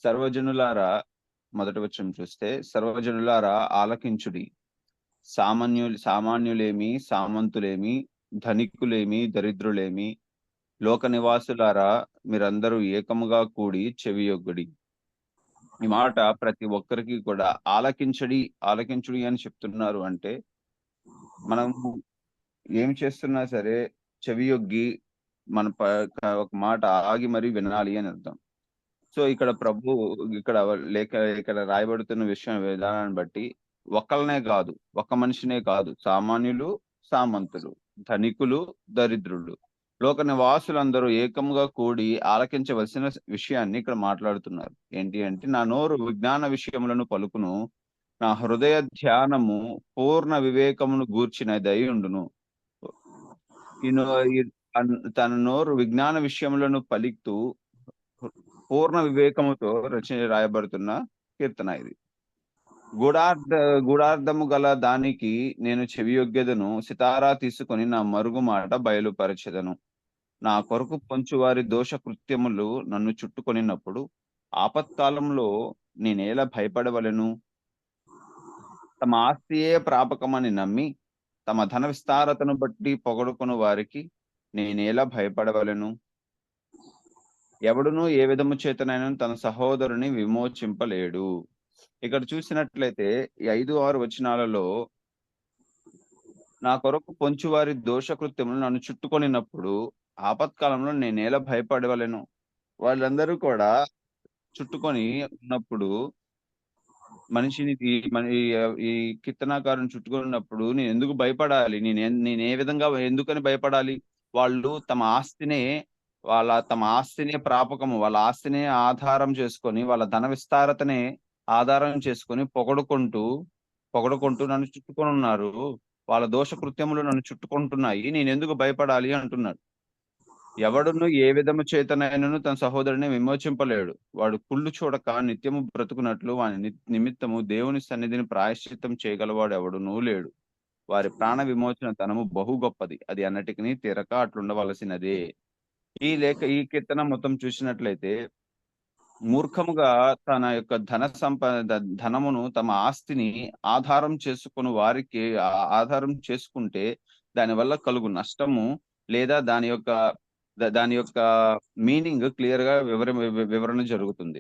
సర్వజనులారా, మొదటి వచనం చూస్తే, సర్వజనులారా ఆలకించుడి. సామాన్యులేమి, సామంతులేమి, ధనికులేమి, దరిద్రులేమి, లోక నివాసులారా మీరందరూ ఏకముగా కూడి చెవియొగ్గుడి. ఈ మాట ప్రతి ఒక్కరికి కూడా ఆలకించుడి అని చెప్తున్నారు అంటే, మనము ఏం చేస్తున్నా సరే చెవియొగ్గి మన ఒక మాట ఆగి మరి వినాలి అని అర్థం. సో, ఇక్కడ రాయబడుతున్న విధానాన్ని బట్టి ఒకళ్ళనే గాదు, ఒక్క మనిషినే కాదు. సామాన్యులు, సామంతులు, ధనికులు, దరిద్రులు, లోక నివాసులందరూ ఏకముగా కూడి ఆలకించవలసిన విషయాన్ని ఇక్కడ మాట్లాడుతున్నారు. ఏంటి అంటే, నా నోరు విజ్ఞాన విషయములను పలుకును. నా హృదయ ధ్యానము పూర్ణ వివేకమును గూర్చినదై ఉండును. ఈ నో ఈ తన నోరు విజ్ఞాన విషయములను పలుకుతూ పూర్ణ వివేకముతో రాయబడుతున్న కీర్తన ఇది. గూఢార్థ గూఢార్థము గల దానికి నేను చెవియొగ్గెదను. సితారా తీసుకొని నా మరుగు మాట బయలుపరచెదను. నా కొరకు పొంచువారి దోష కృత్యములు నన్ను చుట్టుకొనినప్పుడు ఆపత్కాలంలో నేనేలా భయపడవలెను? తమ ఆస్తియే ప్రాపకమని నమ్మి తమ ధన విస్తారతను బట్టి పొగడుకొను వారికి నేనేలా భయపడవలెను? ఎవడునూ ఏ విధము చేతనైనా తన సహోదరుని విమోచింపలేడు. ఇక్కడ చూసినట్లయితే ఈ 5, 6 వచనాలలో నా కొరకు పొంచువారి దోషకృత్యములు నన్ను చుట్టుకొనినప్పుడు ఆపత్కాలంలో నేనేలా భయపడవలెను? వాళ్ళందరూ కూడా చుట్టుకొని ఉన్నప్పుడు మనిషిని ఈ మన ఈ ఈ కీర్తనాకారుని చుట్టుకొని ఉన్నప్పుడు నేనెందుకు భయపడాలి? నేను ఏ విధంగా ఎందుకని భయపడాలి? వాళ్ళు తమ ఆస్తినే ప్రాపకము, వాళ్ళ ఆస్తినే ఆధారం చేసుకొని, వాళ్ళ ధన విస్తారతనే ఆధారం చేసుకొని పొగడుకుంటూ నన్ను చుట్టుకొనున్నారు. వాళ్ళ దోష కృత్యములు నన్ను చుట్టుకుంటున్నాయి. నేనెందుకు భయపడాలి అంటున్నాడు. ఎవడును ఏ విధము చేతనైనను తన సహోదరుని విమోచింపలేడు. వాడు కుళ్ళు చూడక నిత్యము బ్రతుకున్నట్లు వాని నిమిత్తము దేవుని సన్నిధిని ప్రాయశ్చిత్తం చేయగలవాడు ఎవడునూ లేడు. వారి ప్రాణ విమోచన ధనము బహు గొప్పది. అది అన్నిటికిని తీరక అట్లుండవలసినదే. ఈ కీర్తన మొత్తం చూసినట్లయితే మూర్ఖముగా తన యొక్క ధనమును తమ ఆస్తిని ఆధారం చేసుకుని వారికి ఆధారం చేసుకుంటే దానివల్ల కలుగు నష్టము లేదా దాని యొక్క మీనింగ్ క్లియర్ గా వివరణ జరుగుతుంది.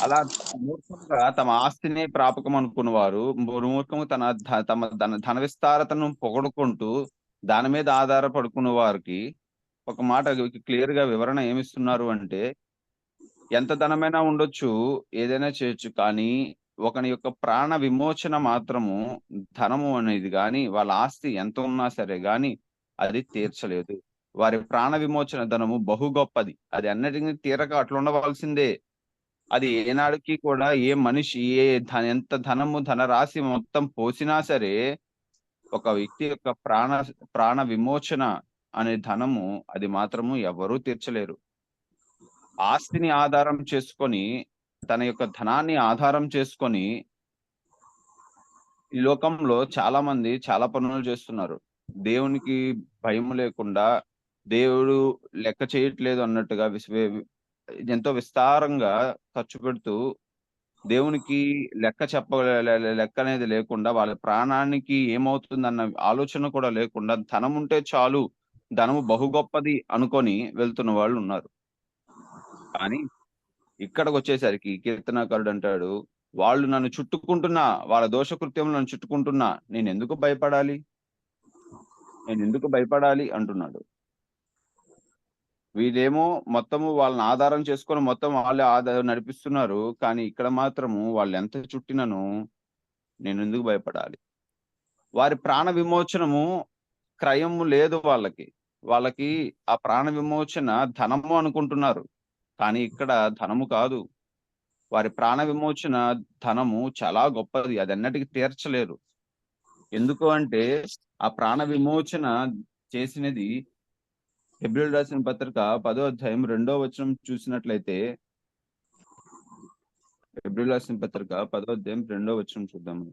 అలా మూర్ఖంగా తమ ఆస్తిని ప్రాపకం అనుకున్న వారు మూర్ఖంగా తమ ధన విస్తారతను పొగడుకుంటూ దాని మీద ఆధారపడుకున్న వారికి ఒక మాట క్లియర్ గా వివరణ ఏమిస్తున్నారు అంటే, ఎంత ధనమైనా ఉండొచ్చు, ఏదైనా చేయొచ్చు. కానీ ఒకని యొక్క ప్రాణ విమోచన మాత్రము ధనము అనేది గాని, వాళ్ళ ఆస్తి ఎంత ఉన్నా సరే గాని అది తీర్చలేదు. వారి ప్రాణ విమోచన ధనము బహు గొప్పది. అది అన్నిటిని తీరక అట్లుండవలసిందే. అది ఏనాడికి కూడా ఏ మనిషి ఎంత ధనరాశి మొత్తం పోసినా సరే, ఒక వ్యక్తి యొక్క ప్రాణ విమోచన అనే ధనము అది మాత్రము ఎవరూ తీర్చలేరు. ఆస్తిని ఆధారం చేసుకొని, తన యొక్క ధనాన్ని ఆధారం చేసుకొని, ఈ లోకంలో చాలా మంది చాలా పనులు చేస్తున్నారు. దేవునికి భయము లేకుండా, దేవుడు లెక్క చేయట్లేదు అన్నట్టుగా ఎంతో విస్తారంగా ఖర్చు పెడుతూ, దేవునికి లెక్క అనేది లేకుండా, వాళ్ళ ప్రాణానికి ఏమవుతుందన్న ఆలోచన కూడా లేకుండా, ధనముంటే చాలు, ధనము బహు గొప్పది అనుకొని వెళ్తున్న వాళ్ళున్నారు. కానీ ఇక్కడికొచ్చేసరికి కీర్తనాకారుడు అంటాడు, వాళ్ళు నన్ను చుట్టుకుంటున్నా, వాళ్ళ దోషకృత్యములు నన్ను చుట్టుకుంటున్నా, నేనెందుకు భయపడాలి? నేనెందుకు భయపడాలి అంటున్నాడు. వీళ్ళేమో మొత్తము వాళ్ళని ఆధారం చేసుకొని మొత్తం వాళ్ళే నడిపిస్తున్నారు. కానీ ఇక్కడ మాత్రము వాళ్ళెంత చుట్టినను నేనెందుకు భయపడాలి? వారి ప్రాణ విమోచనము క్రయము లేదు వాళ్ళకి. వాళ్ళకి ఆ ప్రాణ విమోచన ధనము అనుకుంటున్నారు. కానీ ఇక్కడ ధనము కాదు. వారి ప్రాణ విమోచన ధనము చాలా గొప్పది. అదెన్నటికి తీర్చలేరు. ఎందుకు అంటే, ఆ ప్రాణ విమోచన చేసినది హెబ్రీయులకు రాసిన పత్రిక 10వ అధ్యాయం 2వ వచనం చూసినట్లయితే, హెబ్రీయులకు రాసిన పత్రిక 10వ అధ్యాయం 2వ వచనం చూద్దాము.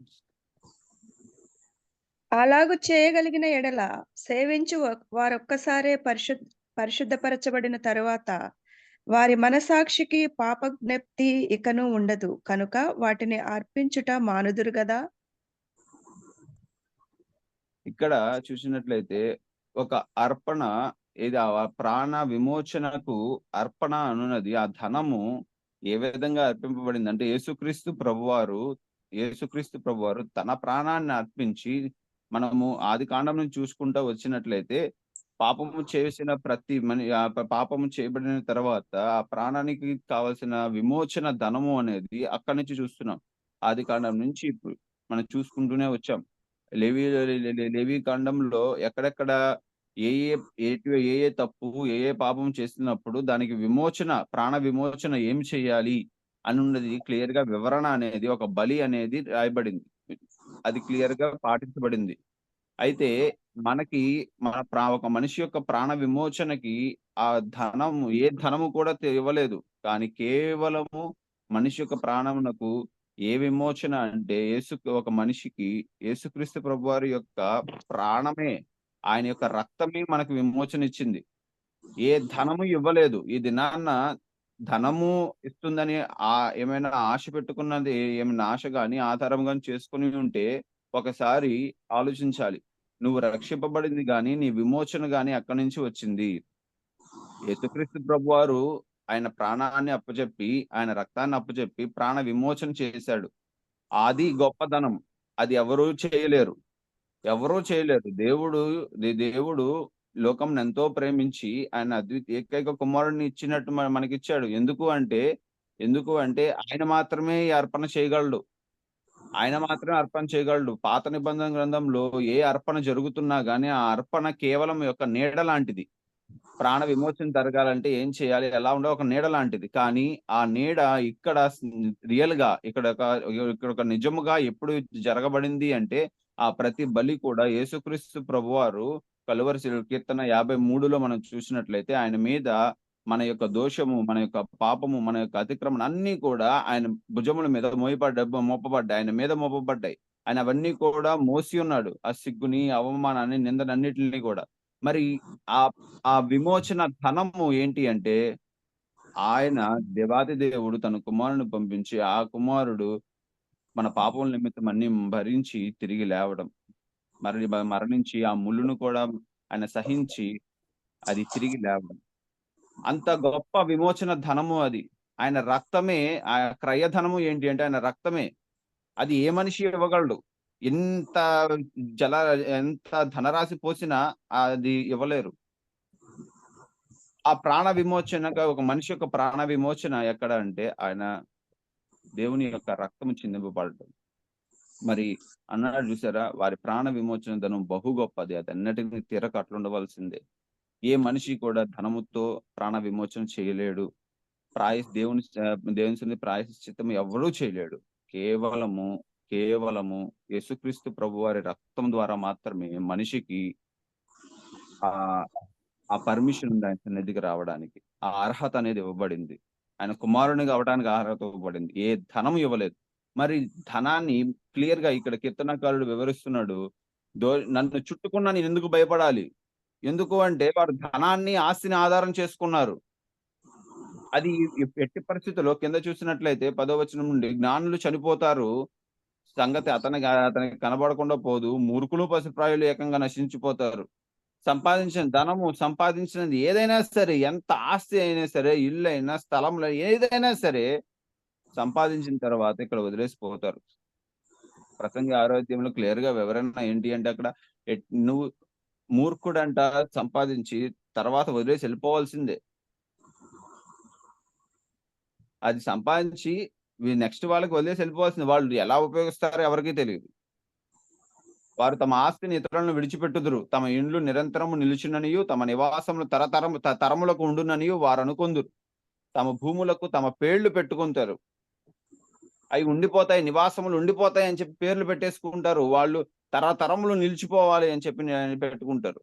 అలాగు చేయగలిగిన ఎడల సేవించు వారొక్కసారే పరిశుద్ధపరచబడిన తరువాత వారి మనస్సాక్షికి పాపజ్ఞప్తి ఇకను ఉండదు కనుక వాటిని అర్పించుట మానుదురు గదా! ఇక్కడ చూసినట్లయితే ఒక అర్పణ ఏది ప్రాణ విమోచనకు అర్పణ అనున్నది ఆ ధనము ఏ విధంగా అర్పింపబడింది అంటే యేసుక్రీస్తు ప్రభువారు తన ప్రాణాన్ని అర్పించి మనము ఆది కాండం నుంచి చూసుకుంటూ వచ్చినట్లయితే పాపము చేసిన ప్రతి పాపము చేయబడిన తర్వాత ఆ ప్రాణానికి కావలసిన విమోచన ధనము అనేది అక్కడి నుంచి చూస్తున్నాం. ఆది కాండం నుంచి ఇప్పుడు మనం చూసుకుంటూనే వచ్చాం. లేవి కాండంలో ఎక్కడెక్కడ ఏ ఏ ఏ ఏ తప్పు ఏ ఏ పాపం చేస్తున్నప్పుడు దానికి ప్రాణ విమోచన ఏం చేయాలి అని ఉన్నది క్లియర్ గా వివరణ అనేది ఒక బలి అనేది రాయబడింది. అది క్లియర్ గా పాటించబడింది. అయితే మనకి ఒక మనిషి యొక్క ప్రాణ విమోచనకి ఆ ధనము కూడా ఇవ్వలేదు. కానీ కేవలము మనిషి యొక్క ప్రాణమునకు ఏ విమోచన అంటే ఒక మనిషికి యేసుక్రీస్తు ప్రభువారి యొక్క ప్రాణమే, ఆయన యొక్క రక్తమే మనకు విమోచన ఇచ్చింది. ఏ ధనము ఇవ్వలేదు. ఈ దినాన్న ధనము ఇస్తుందని ఏమైనా ఆశ పెట్టుకున్నది, ఏమైనా ఆశ గాని ఆధారం గాని చేసుకొని ఉంటే ఒకసారి ఆలోచించాలి. నువ్వు రక్షింపబడింది గాని నీ విమోచన గాని అక్కడి నుంచి వచ్చింది. యేసుక్రీస్తు ప్రభువారు ఆయన ప్రాణాన్ని అప్పచెప్పి ఆయన రక్తాన్ని అప్పచెప్పి ప్రాణ విమోచన చేశాడు. అది గొప్పదనం. అది ఎవరూ చేయలేరు. ఎవరూ చేయలేరు. దేవుడు లోకంను ఎంతో ప్రేమించి ఆయన ఏకైక కుమారుడిని ఇచ్చినట్టు మనకిచ్చాడు. ఎందుకు అంటే ఆయన మాత్రమే ఈ అర్పణ చేయగలడు. ఆయన మాత్రమే అర్పణ చేయగలడు. పాత నిబంధన గ్రంథంలో ఏ అర్పణ జరుగుతున్నా గాని ఆ అర్పణ కేవలం యొక్క నీడ లాంటిది. ప్రాణ విమోచన జరగాలంటే ఏం చేయాలి? ఎలా ఉండాలి? ఒక నీడ లాంటిది. కానీ ఆ నీడ ఇక్కడ రియల్‌గా ఇక్కడ ఒక నిజముగా ఎప్పుడు జరగబడింది అంటే ఆ ప్రతి బలి కూడా యేసుక్రీస్తు ప్రభువారు కలువరి కీర్తన 53లో మనం చూసినట్లయితే ఆయన మీద మన యొక్క దోషము, మన యొక్క పాపము, మన యొక్క అతిక్రమణ అన్నీ కూడా ఆయన భుజముల మీద మోపబడ్డాయి. ఆయన మీద మోపబడ్డాయి. ఆయన అవన్నీ కూడా మోసి ఉన్నాడు. ఆ సిగ్గుని, అవమానాన్ని, నిందనన్నిటిని కూడా. మరి ఆ ఆ విమోచన ధనము ఏంటి అంటే ఆయన దేవాది దేవుడు తన కుమారుని పంపించి ఆ కుమారుడు మన పాపముల నిమిత్తం అన్ని భరించి తిరిగి లేవడం. మరణించి ఆ ముళ్ళును కూడా ఆయన సహించి అది తిరిగి లేవడం. అంత గొప్ప విమోచన ధనము అది. ఆయన రక్తమే ఆ క్రయధనము ఏంటి అంటే ఆయన రక్తమే. అది ఏ మనిషి ఇవ్వగలడు. ఎంత జల ఎంత ధనరాశి పోసినా అది ఇవ్వలేరు. ఆ ప్రాణ విమోచనగా ఒక మనిషి యొక్క ప్రాణ విమోచన ఎక్కడ అంటే ఆయన దేవుని యొక్క రక్తము చిందింపబడటం. మరి అన్నాడు చూసారా? వారి ప్రాణ విమోచన ధనం బహు గొప్పది. అదన్నిటిని తీరక అట్లుండవలసిందే. ఏ మనిషి కూడా ధనముతో ప్రాణ విమోచన చేయలేడు. దేవుని సన్నిధి ప్రాయశ్చిత్తం ఎవ్వడూ చేయలేడు. కేవలము యేసుక్రీస్తు ప్రభువారి రక్తం ద్వారా మాత్రమే మనిషికి ఆ ఆ పర్మిషన్ ఉంది ఆయన సన్నిధికి రావడానికి. ఆ అర్హత అనేది ఇవ్వబడింది. ఆయన కుమారునిగా అవ్వడానికి అర్హత ఇవ్వబడింది. ఏ ధనం ఇవ్వలేదు. మరి ధనాన్ని క్లియర్ గా ఇక్కడ కీర్తనకారుడు వివరిస్తున్నాడు. నన్ను చుట్టుకున్నా నేను ఎందుకు భయపడాలి? ఎందుకు అంటే వారు ధనాన్ని, ఆస్తిని ఆధారం చేసుకున్నారు. అది ఎట్టి పరిస్థితుల్లో కింద చూసినట్లయితే 10వ వచనం నుండి జ్ఞానులు చనిపోతారు. సంగతి అతనికి కనబడకుండా పోదు. మూర్ఖులు, పసిప్రాయులు ఏకంగా నశించిపోతారు. సంపాదించినది ఏదైనా సరే, ఎంత ఆస్తి అయినా సరే, ఇల్లైనా, స్థలంలో ఏదైనా సరే సంపాదించిన తర్వాత ఇక్కడ వదిలేసిపోతారు. ప్రసంగి 6వ అధ్యాయంలో క్లియర్ గా వివరణ ఏంటి అంటే అక్కడ నువ్వు మూర్ఖుడంట సంపాదించి తర్వాత వదిలేసి వెళ్ళిపోవాల్సిందే. అది సంపాదించి నెక్స్ట్ వాళ్ళకి వదిలేసి వెళ్ళిపోవాల్సింది. వాళ్ళు ఎలా ఉపయోగిస్తారో ఎవరికీ తెలియదు. వారు తమ ఆస్తిని ఇతరులను విడిచిపెట్టుదురు. తమ ఇండ్లు నిరంతరము నిలుచుననియు తమ నివాసములు తరములకు ఉండుననియు వారు అనుకొందురు. తమ భూములకు తమ పేర్లు పెట్టుకుంటారు. అవి ఉండిపోతాయి, నివాసములు ఉండిపోతాయి అని చెప్పి పేర్లు పెట్టేసుకుంటారు. వాళ్ళు తరతరములు నిలిచిపోవాలి అని చెప్పి పెట్టుకుంటారు.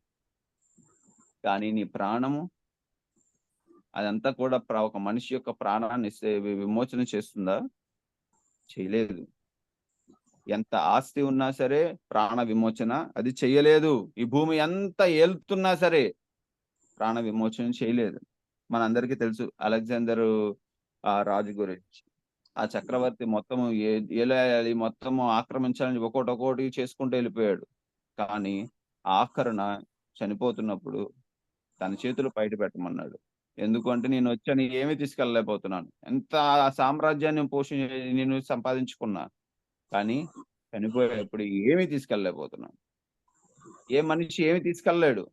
కానీ నీ ప్రాణము అదంతా కూడా ఒక మనిషి యొక్క ప్రాణాన్ని విమోచన చేస్తుందా? చేయలేదు. ఎంత ఆస్తి ఉన్నా సరే ప్రాణ విమోచన అది చేయలేదు. ఈ భూమి ఎంత ఏలుతున్నా సరే ప్రాణ విమోచన చేయలేదు. మనందరికీ తెలుసు అలెగ్జాండర్ ఆ రాజు గురించి. ఆ చక్రవర్తి మొత్తం ఏలేయాలి, మొత్తం ఆక్రమించాలని ఒక్కోటి చేసుకుంటూ వెళ్ళిపోయాడు. కానీ ఆఖరున చనిపోతున్నప్పుడు తన చేతులు బయట పెట్టమన్నాడు. ఎందుకంటే నేనొచ్చాను ఏమీ తీసుకెళ్ళలేకపోతున్నాను. ఎంత సామ్రాజ్యాన్ని నేను సంపాదించుకున్నా. కానీ చనిపోయేప్పుడు ఏమీ తీసుకెళ్ళలేకపోతున్నాను. ఏ మనిషి ఏమి తీసుకెళ్ళలేడు.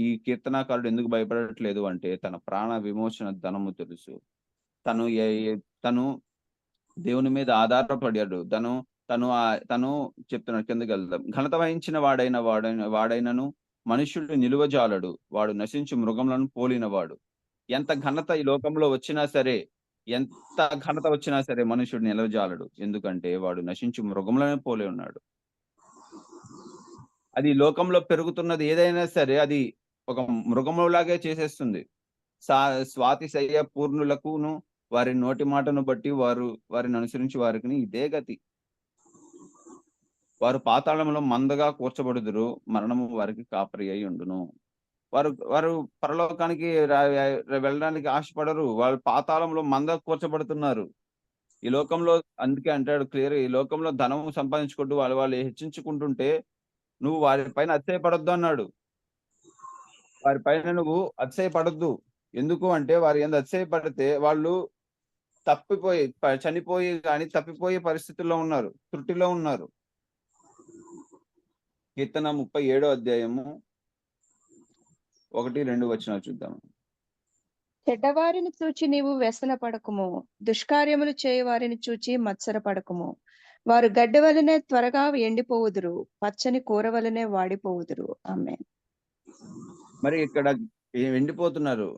ఈ కీర్తనాకారుడు ఎందుకు భయపడట్లేదు అంటే తన ప్రాణ విమోచన ధనము తెలుసు. తను ఎ ఎ తను దేవుని మీద ఆధారపడాడు. తను చెప్తున్నాడు కిందకెళ్దాం. ఘనత వహించిన వాడైనను మనుష్యుడు నిలువజాలడు. వాడు నశించు మృగములను పోలినవాడు. ఎంత ఘనత ఈ లోకంలో వచ్చినా సరే, ఎంత ఘనత వచ్చినా సరే మనుష్యుడు నిలవజాలడు. ఎందుకంటే వాడు నశించు మృగములనే పోలి ఉన్నాడు. అది లోకంలో పెరుగుతున్నది ఏదైనా సరే అది ఒక మృగములాగే చేసేస్తుంది. స్వాతిశయ్య పూర్ణులకును వారి నోటి మాటను బట్టి వారిని అనుసరించి వారికి ఇదే గతి. వారు పాతాళంలో మందగా కూర్చబడుదురు, మరణము వారికి కాపరి అయి ఉండును. వారు వారు పరలోకానికి వెళ్ళడానికి ఆశపడరు. వాళ్ళు పాతాళంలో మందగా కూర్చబడుతున్నారు. ఈ లోకంలో అందుకే అంటాడు క్లియర్, ఈ లోకంలో ధనం సంపాదించుకుంటూ వాళ్ళు హెచ్చించుకుంటుంటే నువ్వు వారి పైన అతిశయపడొద్దు అన్నాడు. వారి పైన నువ్వు అతిశయపడొద్దు. ఎందుకు అంటే వారు యందు అతిశయపడితే వాళ్ళు చనిపోయి గాని తప్పిపోయే పరిస్థితుల్లో ఉన్నారు. త్రుటిలో ఉన్నారు. కీర్తన 37 అధ్యాయము 1, 2 వచనాలు చూద్దాం. చెడ్డవారిని చూచి నీవు వ్యసన పడకుము, దుష్కార్యములు చేయవారిని చూచి మత్సర పడకుము. వారు గడ్డి వలనే త్వరగా ఎండిపోవుదురు, పచ్చని కూర వలనే వాడిపోవుదురు. ఆమేన్. మరి ఇక్కడ ఎండిపోతున్నారు.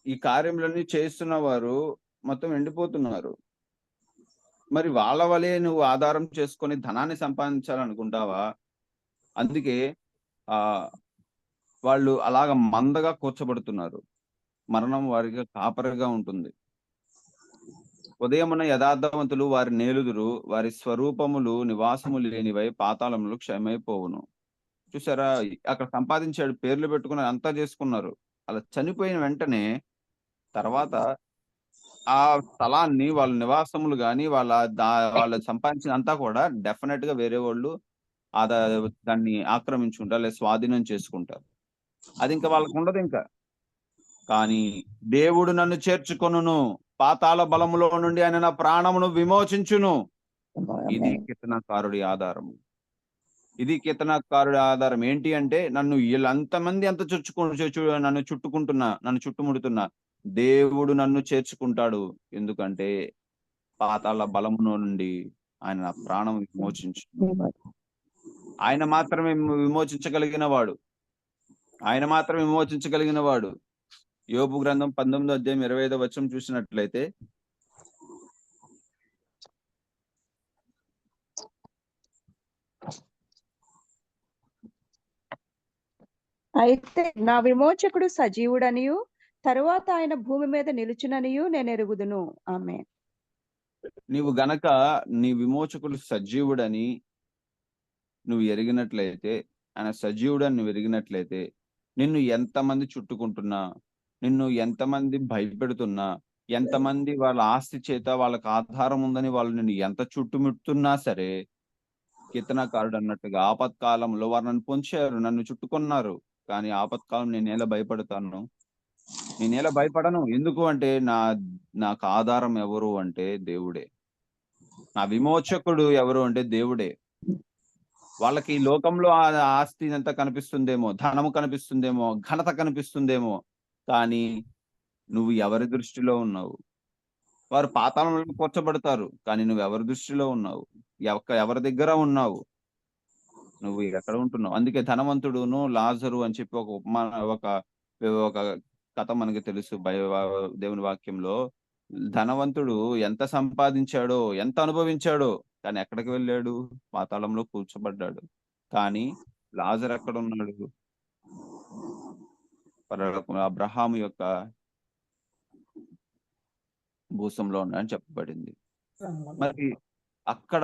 ఈ కార్యములన్నీ చేస్తున్న వారు మొత్తం ఎండిపోతున్నారు. మరి వాళ్ళ వలే నువ్వు ఆధారం చేసుకొని ధనాన్ని సంపాదించాలనుకుంటావా? అందుకే వాళ్ళు అలాగ మందగా కూర్చబడుతున్నారు. మరణం వారికి కాపరిగా ఉంటుంది. ఉదయమున యథార్థవంతులు వారి నేలుదురు, వారి స్వరూపములు నివాసము లేనివై పాతాళములు క్షయమైపోవును. చూసారా? అక్కడ సంపాదించాడు, పేర్లు పెట్టుకుని అంతా చేసుకున్నారు. అలా చనిపోయిన వెంటనే తర్వాత ఆ స్థలాన్ని వాళ్ళ నివాసములు గాని, వాళ్ళు సంపాదించినంతా కూడా డెఫినెట్ గా వేరే వాళ్ళు దాన్ని ఆక్రమించుకుంటారు, లేదా స్వాధీనం చేసుకుంటారు. అది ఇంకా వాళ్ళకు ఉండదు. కానీ దేవుడు నన్ను చేర్చుకొనును, పాతాళ బలములో నుండి ఆయన నా ప్రాణమును విమోచించును. ఇది కీర్తనకారుడి ఆధారము. ఏంటి అంటే నన్ను వీళ్ళంతమంది ఎంత నన్ను చుట్టుముడుతున్నా దేవుడు నన్ను చేర్చుకుంటాడు. ఎందుకంటే పాతాళ బలములో నుండి ఆయన నా ప్రాణం విమోచించు. ఆయన మాత్రమే విమోచించగలిగిన వాడు. యోబు గ్రంథం 19 అధ్యాయం 25 వచనం చూసినట్లయితే అయితే నా విమోచకుడు సజీవుడనియు తరువాత ఆయన భూమి మీద నిలుచుననియు నేను ఎరుగుదును. ఆమేన్. నీవు గనక నీ విమోచకుడు సజీవుడని నువ్వు ఎరిగినట్లయితే, ఆయన సజీవుడని నువ్వు ఎరిగినట్లయితే, నిన్ను ఎంతమంది చుట్టుకుంటున్నా, నిన్ను ఎంతమంది భయపెడుతున్నా, ఎంతమంది వాళ్ళ ఆస్తి చేత వాళ్ళకి ఆధారం ఉందని వాళ్ళు నిన్ను ఎంత చుట్టుముట్టున్నా సరే, కీర్తనకారుడు అన్నట్టుగా ఆపత్కాలంలో వారు నన్ను పొంచారు, నన్ను చుట్టుకున్నారు. కానీ ఆపత్కాలం నేనేలా భయపడతాను? నేనేలా భయపడను. ఎందుకు అంటే నాకు ఆధారం ఎవరు అంటే దేవుడే. నా విమోచకుడు ఎవరు అంటే దేవుడే. వాళ్ళకి ఈ లోకంలో ఆస్తి అంతా కనిపిస్తుందేమో, ధనము కనిపిస్తుందేమో, ఘనత కనిపిస్తుందేమో. కానీ నువ్వు ఎవరి దృష్టిలో ఉన్నావు? వారు పాతాళంలో కూర్చబడతారు. కానీ నువ్వు ఎవరి దృష్టిలో ఉన్నావు? ఎవరి దగ్గర ఉన్నావు? నువ్వు ఎక్కడ ఉంటున్నావు? అందుకే ధనవంతుడును లాజరు అని చెప్పి ఒక కథ మనకి తెలుసు. దేవుని వాక్యంలో ధనవంతుడు ఎంత సంపాదించాడో, ఎంత అనుభవించాడో, కానీ ఎక్కడికి వెళ్ళాడు? పాతాళంలో కూర్చోబడ్డాడు. కానీ లాజరు ఎక్కడ ఉన్నాడు? అబ్రహాము యొక్క భూసంలో ఉన్నాడని చెప్పబడింది. మరి అక్కడ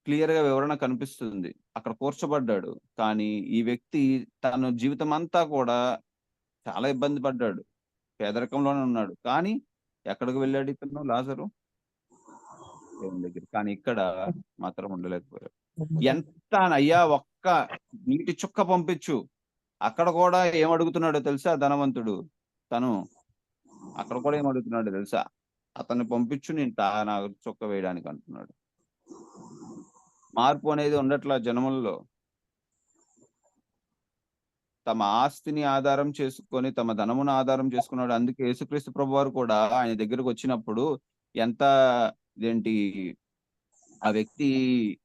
క్లియర్ గా వివరణ కనిపిస్తుంది. అక్కడ కూర్చోబడ్డాడు. కానీ ఈ వ్యక్తి తన జీవితం అంతా కూడా చాలా ఇబ్బంది పడ్డాడు. పేదరికంలోనే ఉన్నాడు. కానీ ఎక్కడికి వెళ్ళాడు ఇతను లాజరు? దేవుని దగ్గరికి. కానీ ఇక్కడ మాత్రం ఉండలేకపోయాడు. ఎంత అయ్యా ఒక్క నీటి చుక్క పంపించు. అక్కడ కూడా ఏం అడుగుతున్నాడో తెలుసా ధనవంతుడు? తను అక్కడ కూడా ఏం అడుగుతున్నాడో తెలుసా? అతన్ని పంపించు నేను నా చుక్క వేయడానికి అంటున్నాడు. మార్పు అనేది ఉండట్లా జనముల్లో. తమ ఆస్తిని ఆధారం చేసుకొని, తమ ధనమును ఆధారం చేసుకున్నాడు. అందుకే యేసుక్రీస్తు ప్రభువారు కూడా ఆయన దగ్గరకు వచ్చినప్పుడు ఎంత ఇదేంటి ఆ వ్యక్తి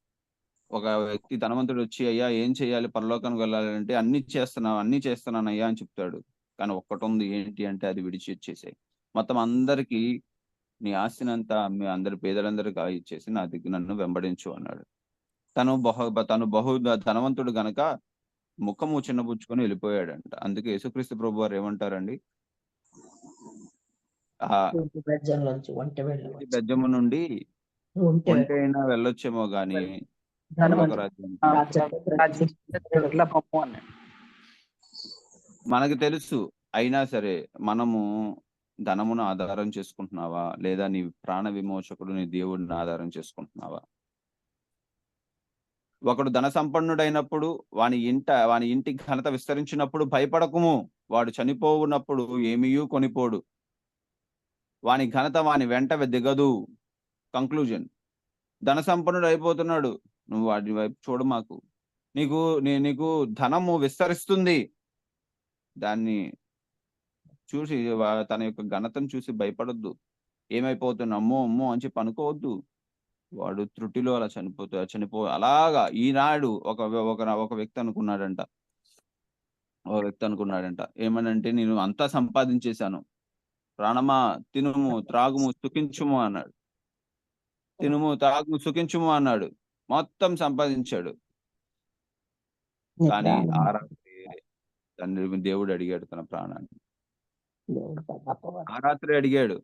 ఒక వ్యక్తి ధనవంతుడు వచ్చి, "అయ్యా ఏం చేయాలి పరలోకానికి వెళ్ళాలంటే?" "అన్నీ చేస్తున్నానయ్యా" అని చెప్తాడు. కానీ ఒక్కటుంది ఏంటి అంటే అది విడిచి ఇచ్చేసేయి. మొత్తం అందరికీ నీ ఆస్తినంతా అమ్మి అందరి పేదలందరికి ఇచ్చేసి నా దగ్గర నన్ను వెంబడించు అన్నాడు. తను బహు ధనవంతుడు గనక ముఖము చిన్నబుచ్చుకొని వెళ్ళిపోయాడంట. అందుకే యేసుక్రీస్తు ప్రభువారు ఏమంటారండి? ఆ ఇంటి బెజ్జంలోంచి ఒంటె ఇంటి వెళ్ళవచ్చు. బెజ్జము నుండి ఒంటె ఒంటె అయినా వెళ్ళొచ్చేమో గాని ధనవంతుడు పరలోక రాజ్యానికి రాజ్యం పప్పు అన్నాడు. మనకు తెలుసు. అయినా సరే మనము ధనమును ఆధారం చేసుకుంటున్నావా? లేదా నీ ప్రాణ విమోచకుడు నీ దేవుడిని ఆధారం చేసుకుంటున్నావా? ఒకడు ధన సంపన్నుడైనప్పుడు వాని ఇంటి ఘనత విస్తరించినప్పుడు భయపడకుము. వాడు చనిపోవునప్పుడు ఏమీయూ కొనిపోడు. వాని ఘనత వాని వెంట దిగదు. కంక్లూజన్. ధన సంపన్నుడు అయిపోతున్నాడు. నువ్వు వాటి వైపు చూడు మాకు. నీకు ధనము విస్తరిస్తుంది. దాన్ని చూసి తన యొక్క ఘనతను చూసి భయపడొద్దు. ఏమైపోతున్నా అమ్మో అమ్మో అని చెప్పి అనుకోవద్దు. వాడు త్రుటిలో అలా అలాగా ఈనాడు ఒక వ్యక్తి అనుకున్నాడంట. ఏమనంటే నేను అంతా సంపాదించేశాను. ప్రాణమా తినుము త్రాగుము సుఖించుము అన్నాడు. తినుము త్రాగుము సుఖించుము అన్నాడు. మొత్తం సంపాదించాడు. కానీ ఆ రాత్రి దేవుడు అడిగాడు తన ప్రాణాన్ని. ఆ రాత్రి అడిగాడు.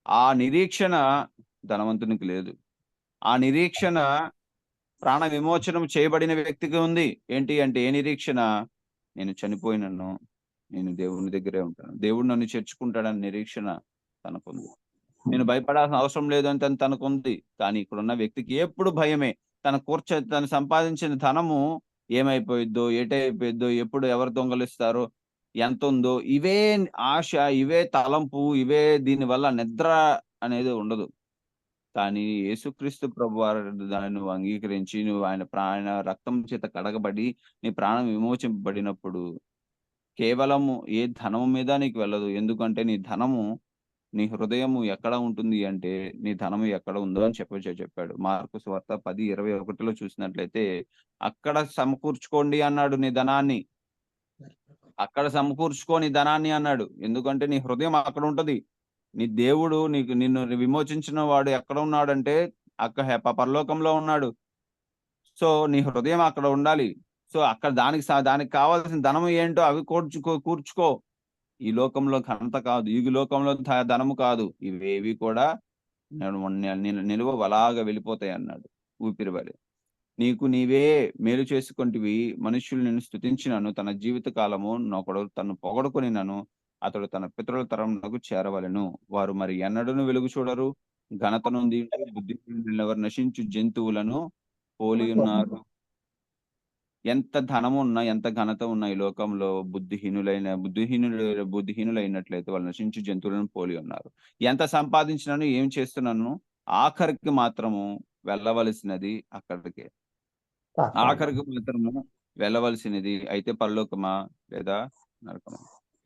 ఆ నిరీక్షణ ధనవంతునికి లేదు. ఆ నిరీక్షణ ప్రాణ విమోచనం చేయబడిన వ్యక్తికి ఉంది. ఏంటి అంటే ఏ నిరీక్షణ? నేను చనిపోయినను నేను దేవుని దగ్గరే ఉంటాను. దేవుడు నన్ను చేర్చుకుంటాడని నిరీక్షణ తనకుంది. నేను భయపడాల్సిన అవసరం లేదు అని తనకుంది. కానీ ఇక్కడున్న వ్యక్తికి ఎప్పుడు భయమే. తను సంపాదించిన ధనము ఏమైపోయిద్దో, ఎటైపోయిద్దో, ఎప్పుడు ఎవరు దొంగలిస్తారో, ఎంత ఉందో, ఇవే ఆశ, ఇవే తలంపు, ఇవే దీని వల్ల నిద్ర అనేది ఉండదు. కానీ యేసుక్రీస్తు ప్రభువారు దాన్ని నువ్వు అంగీకరించి నువ్వు ఆయన రక్తం చేత కడగబడి నీ ప్రాణం విమోచింపబడినప్పుడు కేవలము ఏ ధనము మీద నీకు వెళ్ళదు. ఎందుకంటే నీ హృదయము ఎక్కడ ఉంటుంది అంటే నీ ధనము ఎక్కడ ఉందో అని చెప్పాడు. మార్కు సువార్త 10:21లో చూసినట్లయితే అక్కడ సమకూర్చుకోండి అన్నాడు నీ ధనాన్ని. అక్కడ సమకూర్చుకో నీ ధనాన్ని అన్నాడు. ఎందుకంటే నీ హృదయం అక్కడ ఉంటది. నీ దేవుడు నిన్ను విమోచించిన వాడు ఎక్కడ ఉన్నాడంటే పరలోకంలో ఉన్నాడు. సో నీ హృదయం అక్కడ ఉండాలి. సో అక్కడ దానికి కావాల్సిన ధనము ఏంటో అవి కూర్చుకో. ఈ లోకంలో ఘనత కాదు, ఈ లోకంలో ధనము కాదు, ఇవేవి కూడా నిలువ అలాగా వెళ్ళిపోతాయి అన్నాడు. ఊపిరిబడి నీకు నీవే మేలు చేసుకుంటివి. మనుష్యులు నిన్ను స్తుతించినను తన జీవిత కాలము నొకడు తను పొగడుకొనినను అతడు తన పితరుల తరమునకు చేరవలెను. వారు మరి ఎన్నడూను వెలుగు చూడరు. ఘనత నుండి బుద్ధి ఎవరు నశించు జంతువులను పోలి ఉన్నారు. ఎంత ధనము ఉన్నా, ఎంత ఘనత ఉన్నా ఈ లోకంలో బుద్ధిహీనులైనట్లయితే వాళ్ళు నశించు జంతువులను పోలి ఉన్నారు. ఎంత సంపాదించినాను, ఏం చేస్తున్నాను, ఆఖరికి మాత్రము వెళ్ళవలసినది అక్కడికే. ఆఖరికి మాత్రము వెళ్ళవలసినది అయితే పరలోకమా లేదా నరకమా?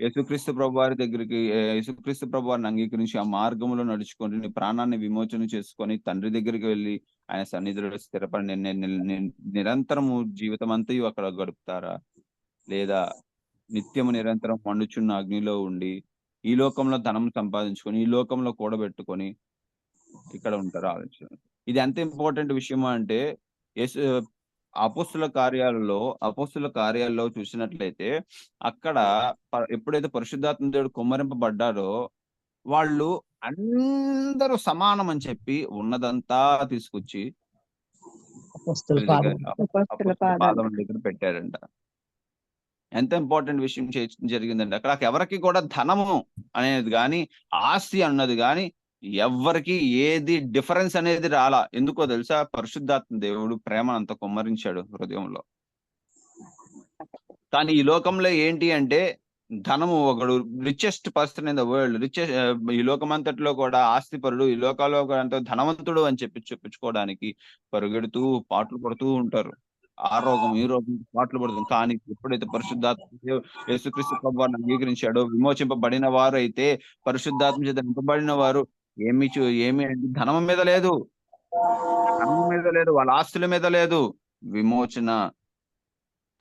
యేసుక్రీస్తు ప్రభువారిని అంగీకరించి ఆ మార్గంలో నడుచుకొని నీ ప్రాణాన్ని విమోచన చేసుకొని తండ్రి దగ్గరికి వెళ్ళి ఆయన సన్నిధిలో స్థిరపడి నిరంతరము జీవితం అంతయు అక్కడ గడుపుతారా? లేదా నిత్యము నిరంతరం మండుచున్న అగ్నిలో ఉండి ఈ లోకంలో ధనం సంపాదించుకొని ఈ లోకంలో కూడబెట్టుకొని ఇక్కడ ఉంటారా? ఆలోచన. ఇది ఎంత ఇంపార్టెంట్ విషయమా అంటే అపోస్తుల కార్యాలలో చూసినట్లయితే అక్కడ ఎప్పుడైతే పరిశుద్ధాత్మ దేవుడు కుమ్మరింపబడ్డారో వాళ్ళు అందరూ సమానం అని చెప్పి ఉన్నదంతా తీసుకొచ్చి వస్తువుల వీళ్ళ దగ్గర పాదం అపోస్తుల అపోస్తుల పాదాలు పాదం దగ్గర పెట్టారంట. ఎంత ఇంపార్టెంట్ విషయం జరిగిందండి అక్కడ. ఎవరికి కూడా ధనము అనేది గాని, ఆస్తి అన్నది గాని ఎవ్వరికి ఏది డిఫరెన్స్ అనేది రాలా. ఎందుకో తెలుసా? పరిశుద్ధాత్మ దేవుడు ప్రేమ అంత కుమ్మరించాడు హృదయంలో. కానీ ఈ లోకంలో ఏంటి అంటే ధనము, ఒకడు richest person in the world, ఈ లోకమంతట్లో కూడా ఆస్తిపరుడు, ఈ లోకంలో అంత ధనవంతుడు అని చెప్పి చెప్పించుకోవడానికి పరుగెడుతూ పాటలు పడుతూ ఉంటారు. ఆ రోగం ఈ రోగం పాటలు పడుతుంది. కానీ ఎప్పుడైతే పరిశుద్ధాత్మ యేసుక్రీస్తు ప్రభువారిని అంగీకరించాడో, విమోచింపబడిన వారు అయితే, పరిశుద్ధాత్మ చేత నింపబడిన వారు ఏమి ధనం మీద లేదు, ధనం మీద లేదు, వాళ్ళ ఆస్తుల మీద లేదు. విమోచన,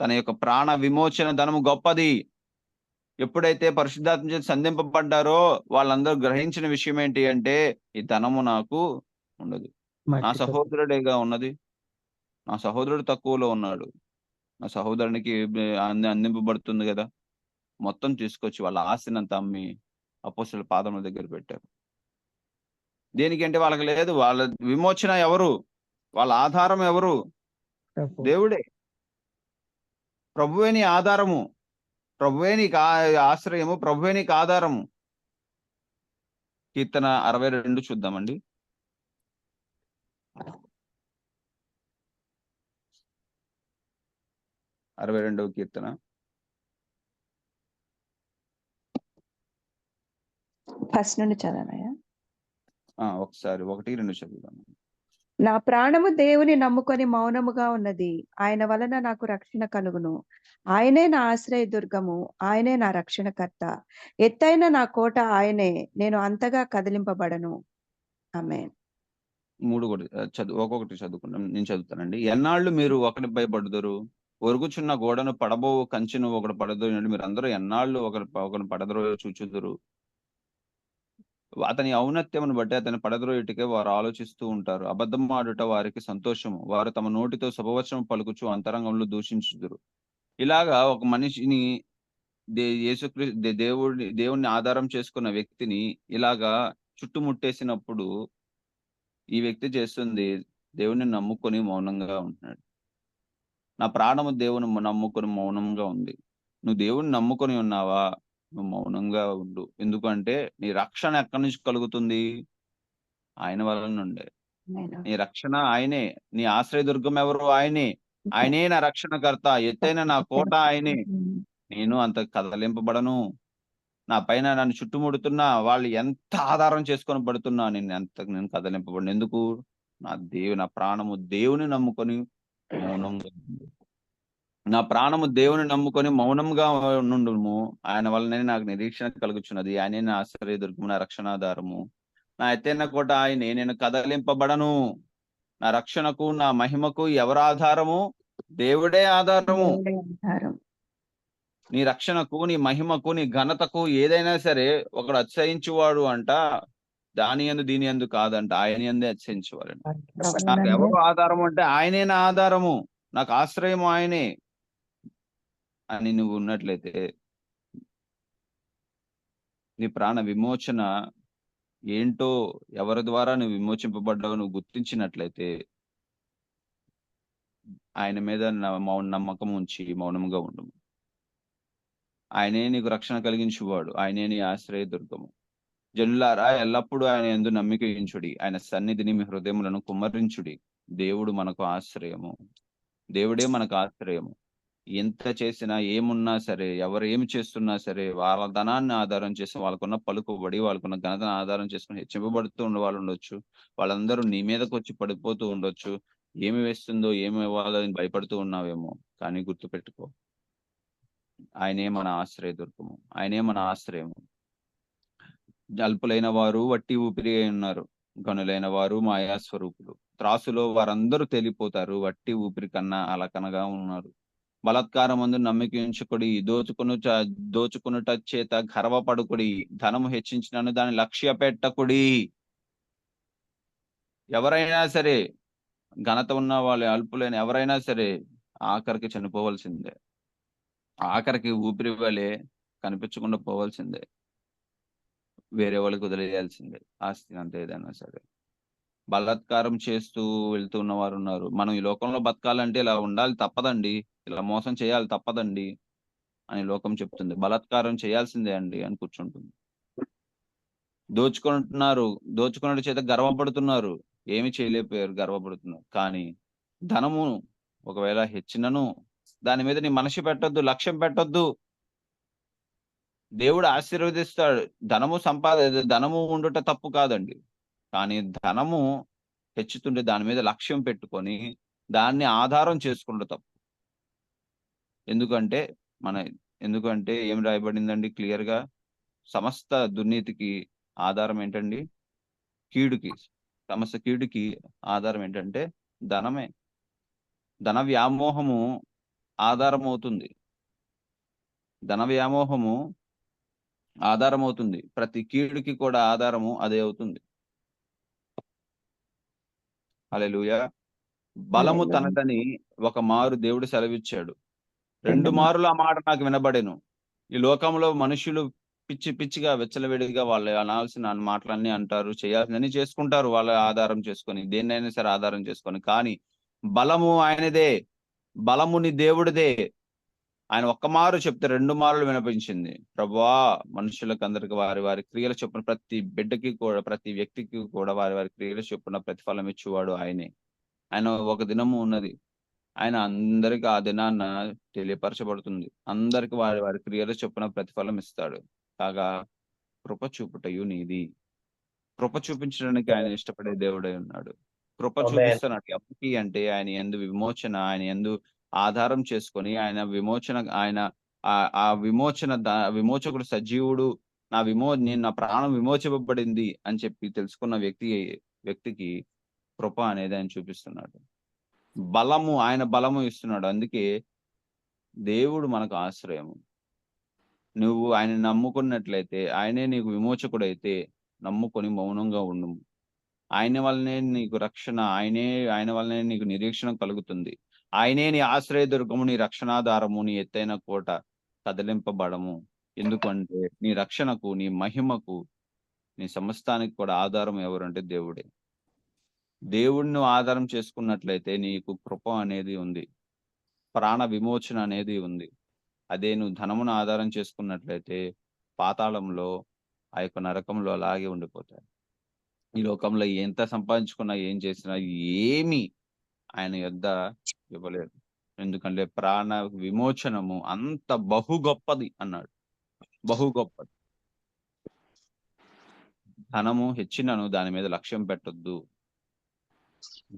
తన యొక్క ప్రాణ విమోచన ధనము గొప్పది. ఎప్పుడైతే పరిశుద్ధాత్మ చేత సంధింపబడ్డారో వాళ్ళందరూ గ్రహించిన విషయం ఏంటి అంటే, ఈ ధనము నాకు ఉండదు, నా మట్టితో సహోదరుడేగా ఉన్నది, నా సహోదరుడు తక్కువలో ఉన్నాడు, నా సహోదరునికి అందింపబడుతుంది కదా. మొత్తం తీసుకొచ్చి వాళ్ళ ఆస్తినంతా అమ్మి అపోస్తలుల పాదముల దగ్గర పెట్టారు. దేనికంటే వాళ్ళకి లేదు. వాళ్ళ విమోచన ఎవరు? వాళ్ళ ఆధారం ఎవరు? ప్రభు. దేవుడే. ప్రభువే నీ ఆధారము, ప్రభువే నీకు ఆశ్రయము, ప్రభువే నీకు ఆధారము. కీర్తన 62 చూద్దామండి. 62వ కీర్తన. ఫస్ట్ నుండి చదవనయ్యా. ఒకసారి 1, 2 చదువుదాం. నా ప్రాణము దేవుని నమ్ముకొని మౌనముగా ఉన్నది. ఆయన వలన నాకు రక్షణ కలుగును. ఆయనే నా ఆశ్రయ దుర్గము, ఆయనే నా రక్షణకర్త. ఎత్తైన నా కోట ఆయనే, నేను అంతగా కదిలింపబడను. ఆమేన్. 3 కూడా ఒక్కొక్కటి చదువుకుంటాం. నేను చదువుతానండి. ఎన్నాళ్ళు మీరు ఒకరి భయపడుదురు? ఒరుగుచున్న గోడను పడబోవు కంచెను ఒకడు పడదోయినట్టు మీరు అందరూ ఎన్నాళ్ళు ఒకరిని పడద్రోయ చూచుదురు? అతని ఔన్నత్యమును బట్టి అతని పడద్రోయుటికే వారు ఆలోచిస్తూ ఉంటారు. అబద్ధం ఆడుట వారికి సంతోషము, వారు తమ నోటితో శుభవచనం పలుకుచు అంతరంగంలో దూషించుదురు. ఇలాగా ఒక మనిషిని దేవుడిని ఆధారం చేసుకున్న వ్యక్తిని ఇలాగా చుట్టుముట్టేసినప్పుడు ఈ వ్యక్తి చేస్తుంది, దేవుణ్ణి నమ్ముకొని మౌనంగా ఉంటున్నాడు. నా ప్రాణము దేవుని నమ్ముకొని మౌనంగా ఉంది. నువ్వు దేవుణ్ణి నమ్ముకొని ఉన్నావా? నువ్వు మౌనంగా ఉండు. ఎందుకంటే నీ రక్షణ ఎక్కడి నుంచి కలుగుతుంది? ఆయన వల్ల నుండే. ఆమేన్. నీ రక్షణ ఆయనే. నీ ఆశ్రయదుర్గం ఎవరు? ఆయనే. ఆయనే నా రక్షణకర్త, ఎత్తైన నా కోట ఆయనే. నేను అంత కదలింపబడను. నా పైన నన్ను చుట్టుముడుతున్న వాళ్ళు ఎంత ఆధారం చేసుకొని పడుతున్నా నేను కదలింపబడను. ఎందుకు? నా ప్రాణము దేవుని నమ్ముకొని మౌనంగా ఉంది. నా ప్రాణము దేవుని నమ్ముకొని మౌనంగా నుండుము. ఆయన వల్లనే నాకు నిరీక్షణ కలుగుచున్నది. ఆయనే నా ఆశ్రయదుర్గము, నా రక్షణాధారము, నా ఎత్తైన కోట ఆయనే. నేను కదలింపబడను. నా రక్షణకు, నా మహిమకు ఎవరు ఆధారము? దేవుడే ఆధారము. దేవుడే ఆధారం. నీ రక్షణకు, నీ మహిమకు, నీ ఘనతకు ఏదైనా సరే ఒకడు అతిశయించువాడు అంట, దాని యందు దీని యందు కాదంట, ఆయన యందే అతిశయించువాడు. నాకు ఎవరు ఆధారం అంటే ఆయనే నా ఆధారము, నాకు ఆశ్రయము ఆయనే అని నువ్వు ఉన్నట్లయితే, నీ ప్రాణ విమోచన ఏంటో, ఎవరి ద్వారా నువ్వు విమోచింపబడ్డావో నువ్వు గుర్తించినట్లయితే, ఆయన మీద నమ్మకం ఉంచి మౌనంగా ఉండము. ఆయనే నీకు రక్షణ కలిగించువాడు, ఆయనే నీ ఆశ్రయ దుర్గము. జనులారా, ఎల్లప్పుడూ ఆయన యందు నమ్మిక ఉంచుడి, ఆయన సన్నిధిని మీ హృదయములను కుమ్మరించుడి. దేవుడు మనకు ఆశ్రయము, దేవుడే మనకు ఆశ్రయము. ఎంత చేసినా, ఏమున్నా సరే, ఎవరు ఏమి చేస్తున్నా సరే, వాళ్ళ ధనాన్ని ఆధారం చేసి, వాళ్ళకున్న పలుకుబడి, వాళ్ళకున్న ఘనతను ఆధారం చేసుకుని హెచ్చింపబడుతూ ఉండే వాళ్ళు ఉండొచ్చు. వాళ్ళందరూ నీ మీదకి వచ్చి పడిపోతూ ఉండొచ్చు. ఏమి వేస్తుందో, ఏమి ఇవ్వాలో అని భయపడుతూ ఉన్నావేమో. కానీ గుర్తుపెట్టుకో, ఆయనే మన ఆశ్రయ దుర్గము, ఆయనే మన ఆశ్రయము. అల్పులైన వారు వట్టి ఊపిరి అయి ఉన్నారు, గనులైన వారు మాయా స్వరూపులు. త్రాసులో వారందరూ తేలిపోతారు, వట్టి ఊపిరి కన్నా అలకనగా ఉన్నారు. బలాత్కారమందు నమ్మిక ఉంచుకుడి, దోచుకునుట చేత గర్వపడుకుడి, ధనము హెచ్చించినను దాన్ని లక్ష్య పెట్టకుడి. ఎవరైనా సరే, ఘనత ఉన్న వాళ్ళు, అల్పులైన ఎవరైనా సరే ఆఖరికి చనిపోవలసిందే. ఆఖరికి ఊపిరి వలె కనిపించకుండా పోవాల్సిందే. వేరే వాళ్ళకి వదిలేయాల్సిందే ఆస్తి అంతా ఏదైనా సరే. బలాత్కారం చేస్తూ వెళ్తున్న వారు ఉన్నారు. మనం ఈ లోకంలో బతకాలంటే ఇలా ఉండాలి తప్పదండి, ఇలా మోసం చేయాలి తప్పదండి అని లోకం చెప్తుంది. బలాత్కారం చేయాల్సిందే అండి అని కూర్చుంటుంది. దోచుకున్న చేత గర్వపడుతున్నారు. ఏమి చేయలేకపోయారు, గర్వపడుతున్నారు. కానీ ధనము ఒకవేళ హెచ్చినను దాని మీద నీ మనసు పెట్టొద్దు, లక్ష్యం పెట్టొద్దు. దేవుడు ఆశీర్వదిస్తాడు. ధనము ఉండుట తప్పు కాదండి. కానీ ధనము హెచ్చుతుంటే దాని మీద లక్ష్యం పెట్టుకొని దాన్ని ఆధారం చేసుకుంటే తప్పు. ఎందుకంటే ఎందుకంటే ఏం రాయబడిందండి క్లియర్ గా? సమస్త దుర్నీతికి ఆధారం ఏంటండి? కీడుకి. సమస్త కీడుకి ఆధారం ఏంటంటే ధనమే. ధన వ్యామోహము ఆధారం అవుతుంది. ధన వ్యామోహము ఆధారం అవుతుంది. ప్రతి కీడుకి కూడా ఆధారము అదే అవుతుంది. హల్లెలూయా. బలము హల్లెలూయా. తనదని ఒక మారు దేవుడు సెలవిచ్చాడు. 2 రెండు మారులు ఆ మాట నాకు వినబడెను. ఈ లోకంలో మనుషులు పిచ్చిగా విచ్చలవిడిగా వాళ్ళు అనాల్సిన మాటలన్నీ అంటారు, చేయాల్సినన్ని చేసుకుంటారు వాళ్ళ ఆధారం చేసుకొని, దేన్నైనా సరే ఆధారం చేసుకొని. కానీ బలము ఆయనదే, బలము నీ దేవుడిదే. ఆయన ఒక్క మారు చెప్తే 2 మారులు వినిపించింది. ప్రభువా, మనుషులకందరికి వారి వారి క్రియల చొప్పున, ప్రతి బిడ్డకి కూడా, ప్రతి వ్యక్తికి కూడా వారి వారి క్రియల చొప్పున ప్రతిఫలం ఇచ్చేవాడు ఆయనే. ఆయన ఒక దినము ఉన్నది, ఆయన అందరికి ఆ దినాన్న తెలియపరచబడుతుంది. అందరికి వారి వారి క్రియల చొప్పున ప్రతిఫలం ఇస్తాడు. కాగా కృప చూపుటయు నీది. కృప చూపించడానికి ఆయన ఇష్టపడే దేవుడై ఉన్నాడు. కృప చూపిస్తున్నాడు ఎవరికి అంటే ఆయన యందు విమోచన, ఆయన యందు ఆధారం చేసుకొని, ఆయన ఆ విమోచకుడు సజీవుడు, నా ప్రాణం విమోచింపబడింది అని చెప్పి తెలుసుకున్న వ్యక్తికి కృప అనేది ఆయన చూపిస్తున్నాడు. ఆయన బలము ఇస్తున్నాడు. అందుకే దేవుడు మనకు ఆశ్రయము. నువ్వు ఆయన నమ్ముకున్నట్లయితే, ఆయనే నీకు విమోచకుడైతే నమ్ముకొని మౌనంగా ఉండుము. ఆయన వల్లనే నీకు రక్షణ, ఆయన వల్లనే నీకు నిరీక్షణ కలుగుతుంది. ఆయనే నీ ఆశ్రయదుర్గము, నీ రక్షణాధారము, నీ ఎత్తైన కోట. కదిలింపబడము. ఎందుకంటే నీ రక్షణకు, నీ మహిమకు, నీ సమస్తానికి కూడా ఆధారం ఎవరంటే దేవుడే. దేవుడిని ఆధారం చేసుకున్నట్లయితే నీకు కృప అనేది ఉంది, ప్రాణ విమోచన అనేది ఉంది. అదే నువ్వు ధనమును ఆధారం చేసుకున్నట్లయితే పాతాళంలో, ఆ యొక్క నరకంలో అలాగే ఉండిపోతాయి. ఈ లోకంలో ఎంత సంపాదించుకున్నా, ఏం చేసినా ఏమి ఆయన యొద్ద ఇవ్వలేదు. ఎందుకంటే ప్రాణ విమోచనము అంత బహు గొప్పది అన్నాడు. బహు గొప్పది. ధనము హెచ్చినను దాని మీద లక్ష్యం పెట్టొద్దు.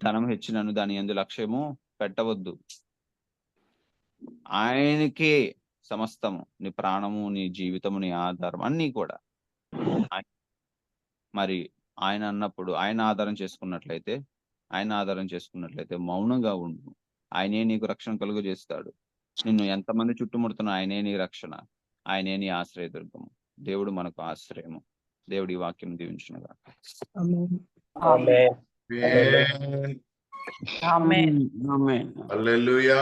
ధనం హెచ్చినను దాని యందు లక్ష్యము పెట్టవద్దు. ఆయనకే సమస్తము, నీ ప్రాణము, నీ జీవితము, నీ ఆధారం అన్నీ కూడా. మరి ఆయన అన్నప్పుడు ఆయన ఆధారం చేసుకున్నట్లయితే మౌనంగా ఉండు. ఆయనే నీకు రక్షణ కలుగు చేస్తాడు. నిన్ను ఎంతమంది చుట్టుముడుతున్నా ఆయనే నీ రక్షణ, ఆయనే నీ ఆశ్రయదుర్గము. దేవుడు మనకు ఆశ్రయము. దేవుడి ఈ వాక్యం దీవించునుగా. ఆమేన్. ఆమేన్. ఆమేన్. హల్లెలూయా.